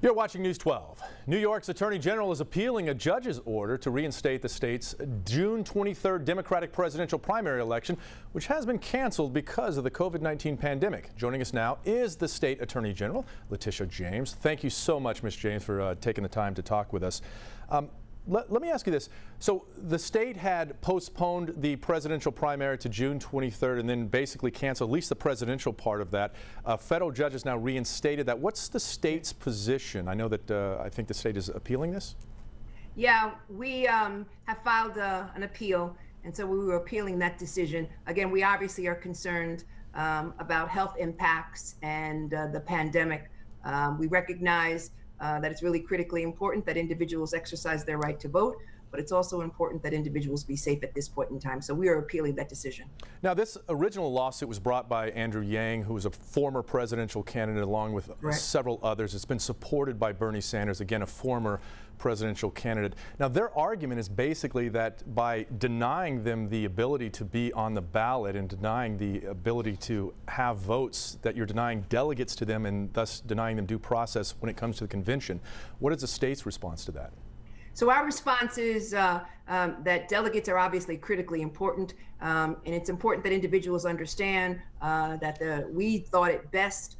You're watching News 12. New York's Attorney General is appealing a judge's order to reinstate the state's June 23rd Democratic presidential primary election, which has been canceled because of the COVID-19 pandemic. Joining us now is the state Attorney General, Letitia James. Thank you so much, Ms. James, for taking the time to talk with us. Let me ask you this. So the state had postponed the presidential primary to June 23rd and then basically canceled at least the presidential part of that. Federal judges now reinstated that. What's the state's position? I know that I think the state is appealing this. Yeah, we have filed an appeal, and so we were appealing that decision. Again, we obviously are concerned about health impacts and the pandemic. We recognize that it's really critically important that individuals exercise their right to vote, but it's also important that individuals be safe at this point in time. So we are appealing that decision. Now, this original lawsuit was brought by Andrew Yang, who was a former presidential candidate, along with several others. It's been supported by Bernie Sanders, again, a former presidential candidate. Now, their argument is basically that by denying them the ability to be on the ballot and denying the ability to have votes, that you're denying delegates to them and thus denying them due process when it comes to the convention. What is the state's response to that? So our response is that delegates are obviously critically important, and it's important that individuals understand that we thought it best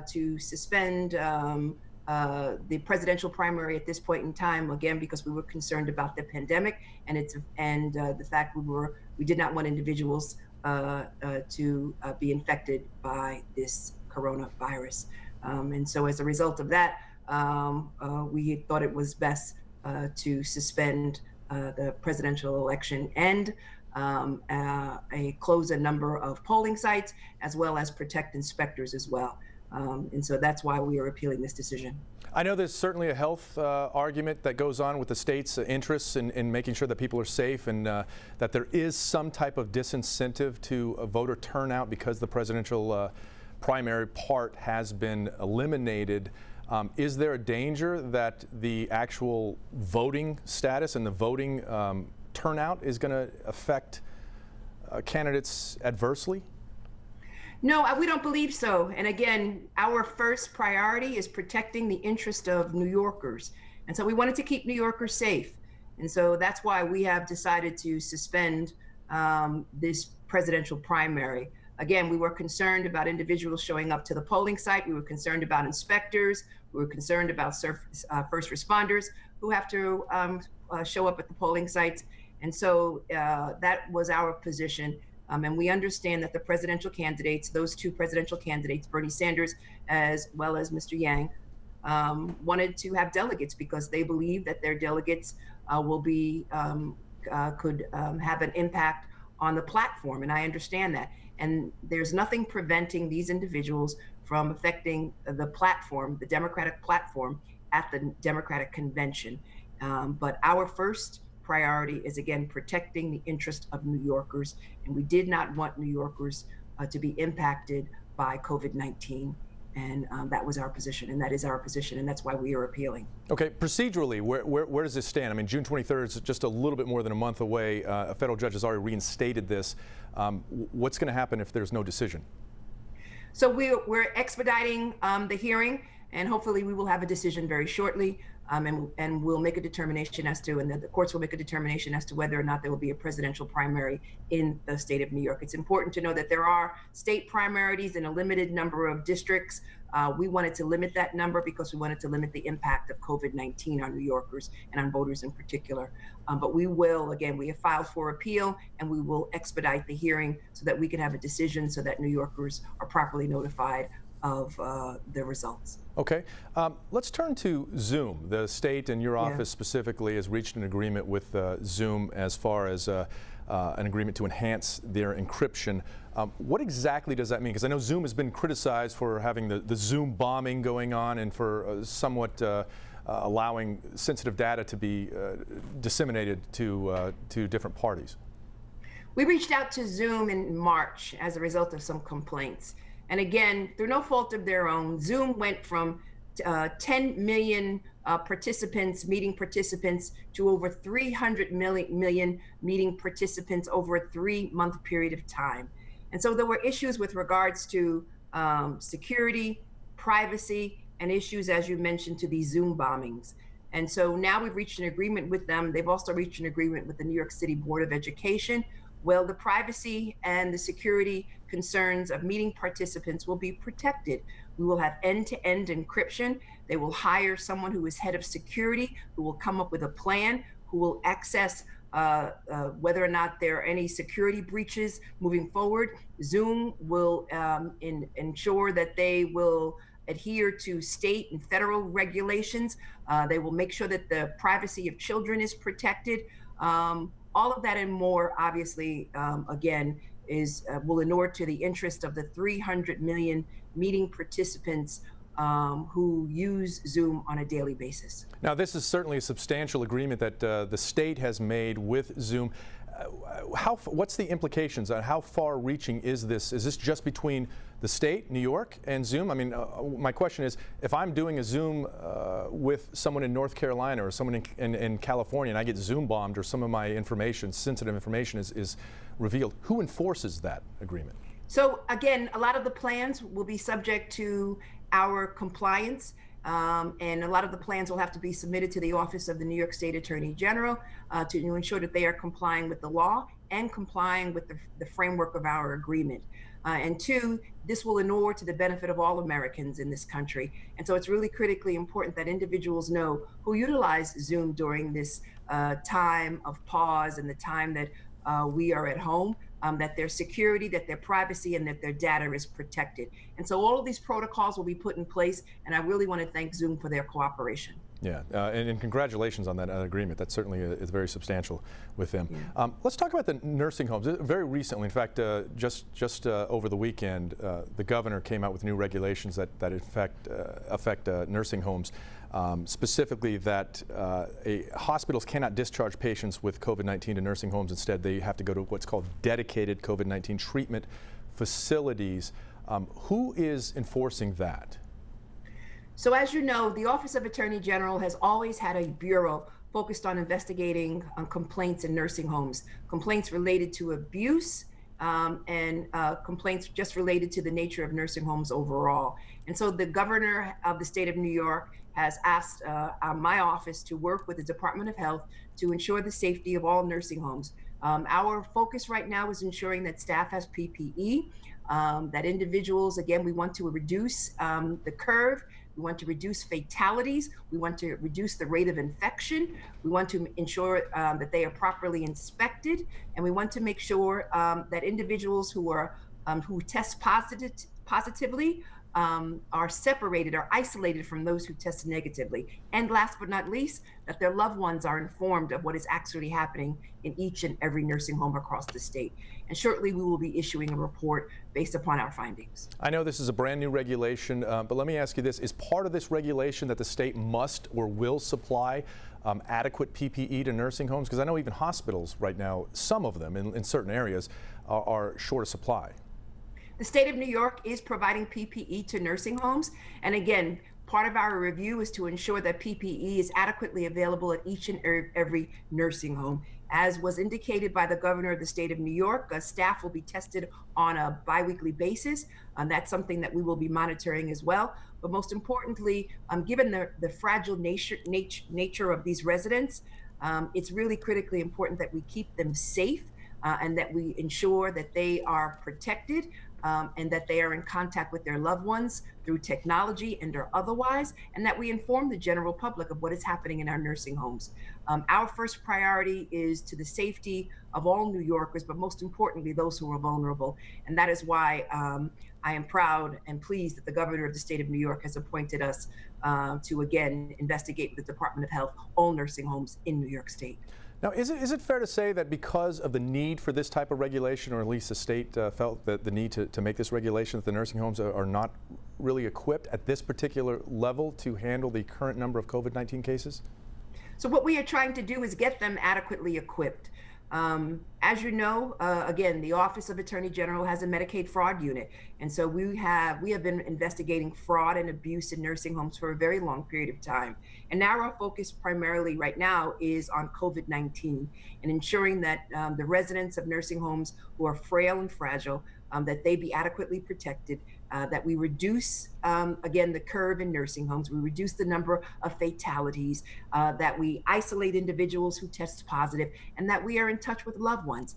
to suspend the presidential primary at this point in time, again, because we were concerned about the pandemic and the fact we did not want individuals to be infected by this coronavirus. And so as a result of that, we thought it was best to suspend the presidential election and close a number of polling sites, as well as protect inspectors as well. And so that's why we are appealing this decision. I know there's certainly a health argument that goes on with the state's interests in making sure that people are safe and that there is some type of disincentive to voter turnout because the presidential primary part has been eliminated. Is there a danger that the actual voting status and the voting turnout is going to affect candidates adversely? No, we don't believe so. And again, our first priority is protecting the interest of New Yorkers. And so we wanted to keep New Yorkers safe. And so that's why we have decided to suspend this presidential primary. Again, we were concerned about individuals showing up to the polling site. We were concerned about inspectors. We were concerned about first responders who have to show up at the polling sites. And so that was our position. And we understand that the presidential candidates, those two presidential candidates, Bernie Sanders as well as Mr. Yang, wanted to have delegates because they believe that their delegates could have an impact on the platform. And I understand that. And there's nothing preventing these individuals from affecting the platform, the Democratic platform at the Democratic convention. But our first priority is, again, protecting the interest of New Yorkers. And we did not want New Yorkers to be impacted by COVID-19. And that was our position, and that is our position, and that's why we are appealing. Okay, procedurally, where does this stand? I mean, June 23rd is just a little bit more than a month away. A federal judge has already reinstated this. What's going to happen if there's no decision? So we're expediting the hearing, and hopefully we will have a decision very shortly. And we'll make a determination as to, and the courts will make a determination as to whether or not there will be a presidential primary in the state of New York. It's important to know that there are state primaries in a limited number of districts. We wanted to limit that number because we wanted to limit the impact of COVID-19 on New Yorkers and on voters in particular. But we will, again, we have filed for appeal, and we will expedite the hearing so that we can have a decision so that New Yorkers are properly notified of the results. Okay, let's turn to Zoom. The state and your office specifically has reached an agreement with Zoom as far as an agreement to enhance their encryption. What exactly does that mean? Because I know Zoom has been criticized for having the Zoom bombing going on and for somewhat allowing sensitive data to be disseminated to different parties. We reached out to Zoom in March as a result of some complaints. And again, through no fault of their own, Zoom went from 10 million meeting participants to over 300 million meeting participants over a 3-month period of time. And so there were issues with regards to security, privacy, and issues, as you mentioned, to these Zoom bombings. And so now we've reached an agreement with them. They've also reached an agreement with the New York City Board of Education. Well, the privacy and the security concerns of meeting participants will be protected. We will have end-to-end encryption. They will hire someone who is head of security, who will come up with a plan, who will access whether or not there are any security breaches moving forward. Zoom will ensure that they will adhere to state and federal regulations. They will make sure that the privacy of children is protected. All of that and more, obviously, again, will inure to the interest of the 300 million meeting participants who use Zoom on a daily basis. Now, this is certainly a substantial agreement that the state has made with Zoom. What's the implications on how far-reaching is this? Is this just between the state, New York, and Zoom? I mean, my question is, if I'm doing a Zoom with someone in North Carolina or someone in California and I get Zoom bombed or some of my information, sensitive information is revealed, who enforces that agreement? So again, a lot of the plans will be subject to our compliance. And a lot of the plans will have to be submitted to the Office of the New York State Attorney General to ensure that they are complying with the law and complying with the framework of our agreement. And two, this will inure to the benefit of all Americans in this country. And so it's really critically important that individuals know who utilize Zoom during this time of pause and the time that we are at home, that their security, that their privacy, and that their data is protected. And so all of these protocols will be put in place, and I really want to thank Zoom for their cooperation. Yeah, and congratulations on that agreement. That certainly is very substantial with them. Yeah. Let's talk about the nursing homes. Very recently, in fact, just over the weekend, the governor came out with new regulations that in fact affect nursing homes. Specifically that hospitals cannot discharge patients with COVID-19 to nursing homes. Instead, they have to go to what's called dedicated COVID-19 treatment facilities. Who is enforcing that? So as you know, the Office of Attorney General has always had a bureau focused on investigating complaints in nursing homes, complaints related to abuse, and complaints just related to the nature of nursing homes overall. And so the governor of the state of New York has asked my office to work with the Department of Health to ensure the safety of all nursing homes. Our focus right now is ensuring that staff has PPE, that individuals, again, we want to reduce the curve. We want to reduce fatalities. We want to reduce the rate of infection. We want to ensure that they are properly inspected. And we want to make sure that individuals who test positively are separated, are isolated from those who test negatively. And last but not least, that their loved ones are informed of what is actually happening in each and every nursing home across the state. And shortly we will be issuing a report based upon our findings. I know this is a brand new regulation, but let me ask you this. Is part of this regulation that the state must or will supply adequate PPE to nursing homes? Because I know even hospitals right now, some of them in certain areas, are short of supply. The state of New York is providing PPE to nursing homes. And again, part of our review is to ensure that PPE is adequately available at each and every nursing home. As was indicated by the governor of the state of New York, staff will be tested on a biweekly basis. That's something that we will be monitoring as well. But most importantly, given the fragile nature of these residents, it's really critically important that we keep them safe and that we ensure that they are protected and that they are in contact with their loved ones through technology and or otherwise, and that we inform the general public of what is happening in our nursing homes. Our first priority is to the safety of all New Yorkers, but most importantly, those who are vulnerable. And that is why I am proud and pleased that the governor of the state of New York has appointed us to, again, investigate with the Department of Health all nursing homes in New York State. Now, is it fair to say that because of the need for this type of regulation, or at least the state felt that the need to make this regulation, that the nursing homes are not really equipped at this particular level to handle the current number of COVID-19 cases? So what we are trying to do is get them adequately equipped. As you know, again, the Office of Attorney General has a Medicaid fraud unit. And so we have been investigating fraud and abuse in nursing homes for a very long period of time. And now our focus primarily right now is on COVID-19 and ensuring that the residents of nursing homes who are frail and fragile that they be adequately protected, that we reduce, again, the curve in nursing homes, we reduce the number of fatalities, that we isolate individuals who test positive, and that we are in touch with loved ones.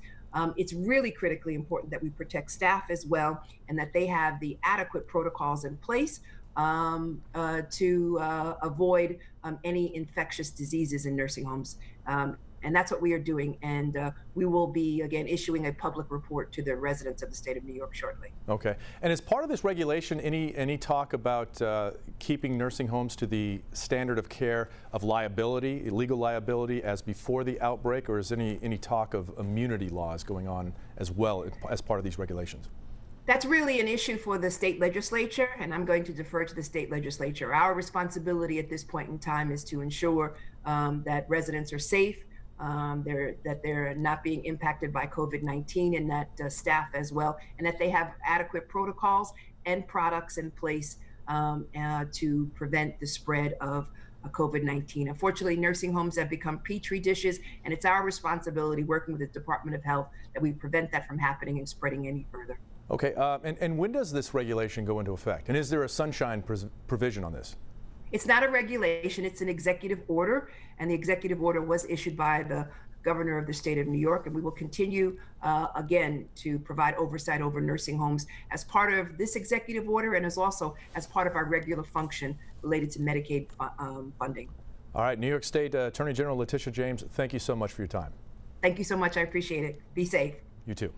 It's really critically important that we protect staff as well, and that they have the adequate protocols in place to avoid any infectious diseases in nursing homes. And that's what we are doing. And we will be, again, issuing a public report to the residents of the state of New York shortly. Okay. And as part of this regulation, any talk about keeping nursing homes to the standard of care of liability, legal liability, as before the outbreak, or is any talk of immunity laws going on as well as part of these regulations? That's really an issue for the state legislature, and I'm going to defer to the state legislature. Our responsibility at this point in time is to ensure that residents are safe, that they're not being impacted by COVID-19, and that staff as well, and that they have adequate protocols and products in place to prevent the spread of COVID-19. Unfortunately, nursing homes have become petri dishes, and it's our responsibility, working with the Department of Health, that we prevent that from happening and spreading any further. Okay, and when does this regulation go into effect? And is there a sunshine provision on this? It's not a regulation, it's an executive order, and the executive order was issued by the governor of the state of New York, and we will continue, again, to provide oversight over nursing homes as part of this executive order, and as part of our regular function related to Medicaid funding. All right, New York State Attorney General Letitia James, thank you so much for your time. Thank you so much, I appreciate it. Be safe. You too.